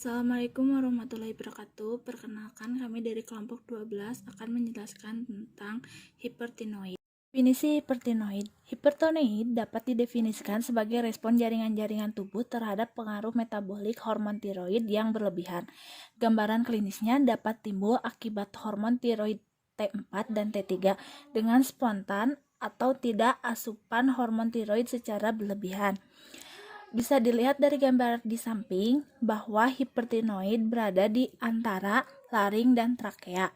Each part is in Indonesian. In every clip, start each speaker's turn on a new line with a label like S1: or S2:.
S1: Assalamualaikum warahmatullahi wabarakatuh. Perkenalkan, kami dari kelompok 12 akan menjelaskan tentang hipertinoid. Definisi hipertinoid. Hipertinoid dapat didefinisikan sebagai respon jaringan-jaringan tubuh terhadap pengaruh metabolik hormon tiroid yang berlebihan. Gambaran klinisnya dapat timbul akibat hormon tiroid T4 dan T3 dengan spontan atau tidak asupan hormon tiroid secara berlebihan. Bisa dilihat dari gambar di samping bahwa hipertinoid berada di antara laring dan trakea.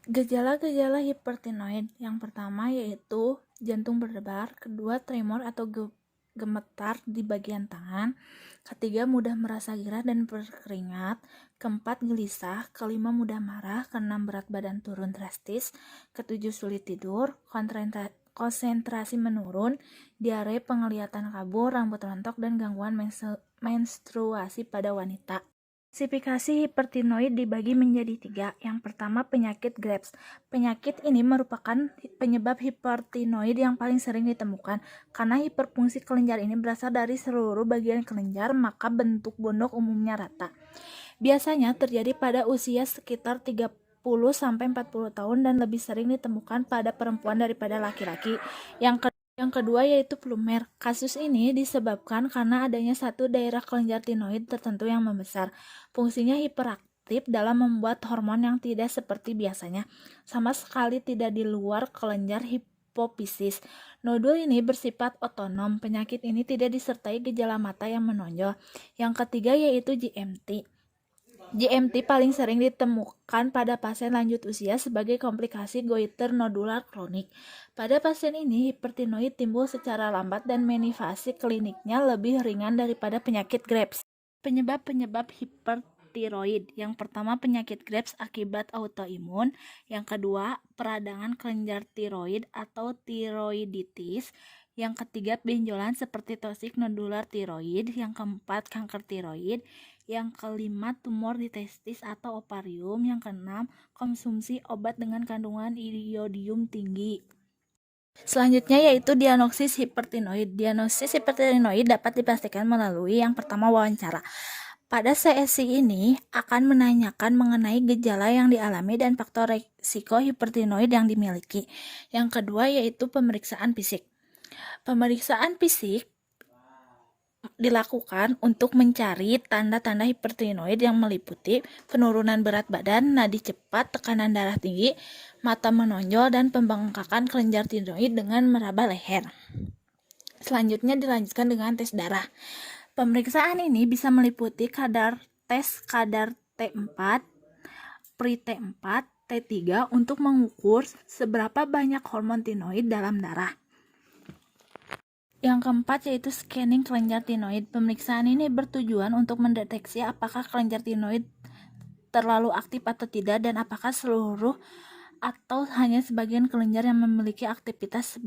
S1: Gejala-gejala hipertinoid yang pertama yaitu jantung berdebar, kedua tremor atau gemetar di bagian tangan, ketiga mudah merasa gerah dan berkeringat, keempat gelisah, kelima mudah marah, keenam berat badan turun drastis, ketujuh sulit tidur, konsentrasi menurun, diare, penglihatan kabur, rambut rontok, dan gangguan menstruasi pada wanita. Klasifikasi hipertinoid dibagi menjadi 3. Yang pertama, penyakit Graves. Penyakit ini merupakan penyebab hipertinoid yang paling sering ditemukan. Karena hiperfungsi kelenjar ini berasal dari seluruh bagian kelenjar, maka bentuk pondok umumnya rata. Biasanya terjadi pada usia sekitar 30-40 tahun dan lebih sering ditemukan pada perempuan daripada laki-laki. Yang kedua yaitu Plumer. Kasus ini disebabkan karena adanya satu daerah kelenjar tinoid tertentu yang membesar. Fungsinya hiperaktif dalam membuat hormon yang tidak seperti biasanya, sama sekali tidak di luar kelenjar hipofisis. Nodul ini bersifat otonom. Penyakit ini tidak disertai gejala mata yang menonjol. Yang ketiga yaitu GMT. GMT paling sering ditemukan pada pasien lanjut usia sebagai komplikasi goiter nodular kronik. Pada pasien ini, hipertinoid timbul secara lambat dan manifestasi kliniknya lebih ringan daripada penyakit Graves. Penyebab-penyebab hipertiroid. Yang pertama, penyakit Graves akibat autoimun. Yang kedua, peradangan kelenjar tiroid atau tiroiditis. Yang ketiga, benjolan seperti toxic nodular tiroid. Yang keempat, kanker tiroid. Yang kelima, tumor di testis atau ovarium. Yang keenam, konsumsi obat dengan kandungan iodium tinggi. Selanjutnya yaitu diagnosis hipertinoid. Diagnosis hipertinoid dapat dipastikan melalui yang pertama, wawancara. Pada sesi ini akan menanyakan mengenai gejala yang dialami dan faktor risiko hipertinoid yang dimiliki. Yang kedua yaitu pemeriksaan fisik. Pemeriksaan fisik dilakukan untuk mencari tanda-tanda hipertinoid yang meliputi penurunan berat badan, nadi cepat, tekanan darah tinggi, mata menonjol, dan pembengkakan kelenjar tinoid dengan meraba leher. Selanjutnya dilanjutkan dengan tes darah. Pemeriksaan ini bisa meliputi kadar T4, pre-T4, T3 untuk mengukur seberapa banyak hormon tinoid dalam darah. Yang keempat yaitu scanning kelenjar tinoid. Pemeriksaan ini bertujuan untuk mendeteksi apakah kelenjar tinoid terlalu aktif atau tidak dan apakah seluruh atau hanya sebagian kelenjar yang memiliki aktivitas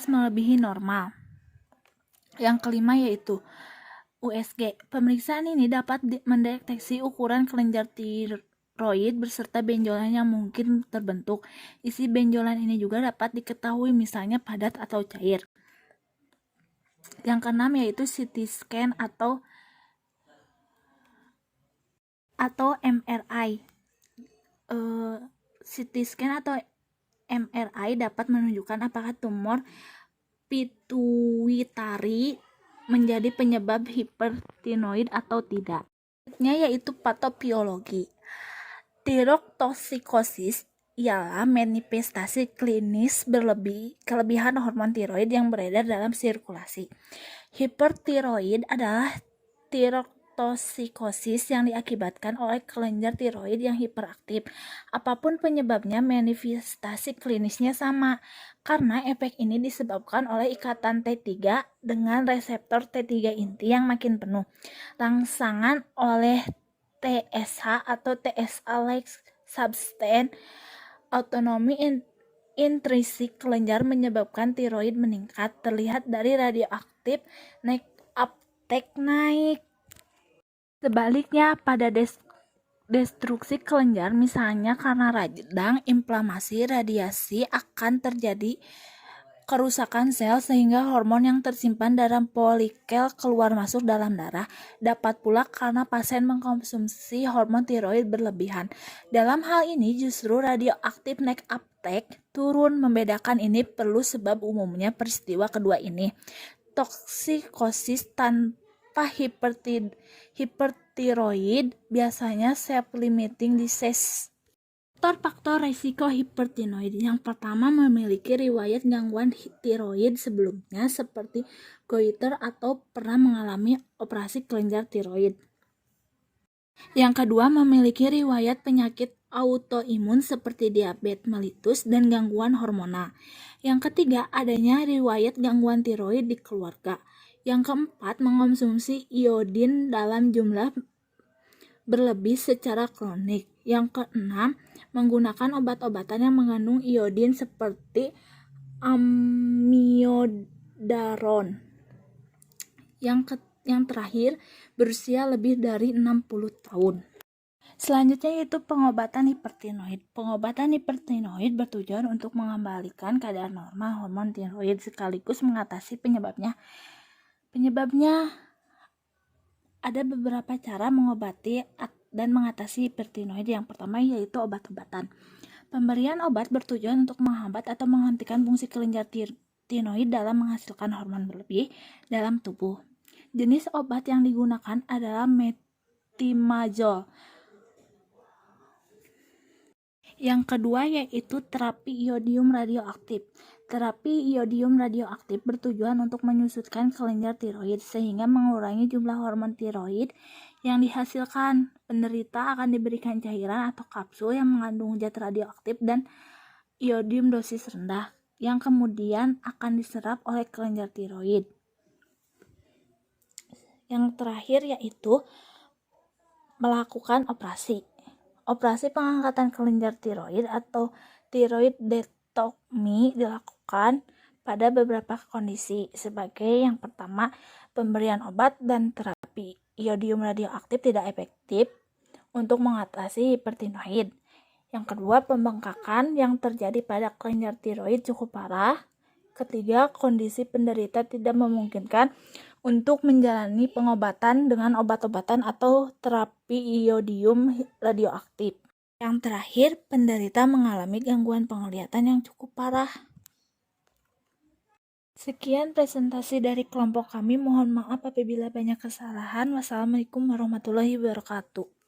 S1: melebihi normal. Yang kelima yaitu USG. Pemeriksaan ini dapat mendeteksi ukuran kelenjar tiroid berserta benjolan yang mungkin terbentuk. Isi benjolan ini juga dapat diketahui misalnya padat atau cair. Yang keenam yaitu CT scan atau MRI. CT scan atau MRI dapat menunjukkan apakah tumor pituitari menjadi penyebab hipertinoid atau tidak. Selanjutnya yaitu patobiologi. Tirotoksikosis ialah manifestasi klinis kelebihan hormon tiroid yang beredar dalam sirkulasi. Hipertiroid adalah tirotoksikosis yang diakibatkan oleh kelenjar tiroid yang hiperaktif. Apapun penyebabnya, manifestasi klinisnya sama, karena efek ini disebabkan oleh ikatan T3 dengan reseptor T3 inti yang makin penuh. Rangsangan oleh TSH atau TSH-like substance, autonomi intrinsik kelenjar menyebabkan tiroid meningkat, terlihat dari radioaktif uptake naik. Sebaliknya, pada destruksi kelenjar, misalnya karena radang, inflamasi, radiasi, akan terjadi kerusakan sel sehingga hormon yang tersimpan dalam folikel keluar masuk dalam darah. Dapat pula karena pasien mengkonsumsi hormon tiroid berlebihan. Dalam hal ini justru radioaktif naik uptake turun. Membedakan ini perlu sebab umumnya peristiwa kedua ini toksikosis tanpa hipertiroid biasanya self-limiting disease. Faktor-faktor risiko hipertiroid yang pertama memiliki riwayat gangguan tiroid sebelumnya seperti goiter atau pernah mengalami operasi kelenjar tiroid. Yang kedua memiliki riwayat penyakit autoimun seperti diabetes mellitus dan gangguan hormonal. Yang ketiga adanya riwayat gangguan tiroid di keluarga. Yang keempat mengonsumsi iodin dalam jumlah berlebih secara kronik. Yang keenam, menggunakan obat-obatan yang mengandung iodin seperti amiodaron. Yang terakhir, berusia lebih dari 60 tahun. Selanjutnya yaitu pengobatan hipertiroid. Pengobatan hipertiroid bertujuan untuk mengembalikan kadar normal hormon tiroid sekaligus mengatasi penyebabnya. Ada beberapa cara mengobati dan mengatasi hipertiroid. Yang pertama yaitu obat-obatan. Pemberian obat bertujuan untuk menghambat atau menghentikan fungsi kelenjar tiroid dalam menghasilkan hormon berlebih dalam tubuh. Jenis obat yang digunakan adalah metimazol. Yang kedua yaitu terapi iodium radioaktif. Terapi iodium radioaktif bertujuan untuk menyusutkan kelenjar tiroid sehingga mengurangi jumlah hormon tiroid yang dihasilkan. Penderita akan diberikan cairan atau kapsul yang mengandung zat radioaktif dan iodium dosis rendah yang kemudian akan diserap oleh kelenjar tiroid. Yang terakhir yaitu melakukan operasi. Operasi pengangkatan kelenjar tiroid atau tiroidektomi dilakukan pada beberapa kondisi. Sebagai yang pertama, pemberian obat dan terapi iodium radioaktif tidak efektif untuk mengatasi hipertiroid. Yang kedua, pembengkakan yang terjadi pada kelenjar tiroid cukup parah. Ketiga, kondisi penderita tidak memungkinkan untuk menjalani pengobatan dengan obat-obatan atau terapi iodium radioaktif. Yang terakhir, penderita mengalami gangguan penglihatan yang cukup parah. Sekian presentasi dari kelompok kami. Mohon maaf apabila banyak kesalahan. Wassalamualaikum warahmatullahi wabarakatuh.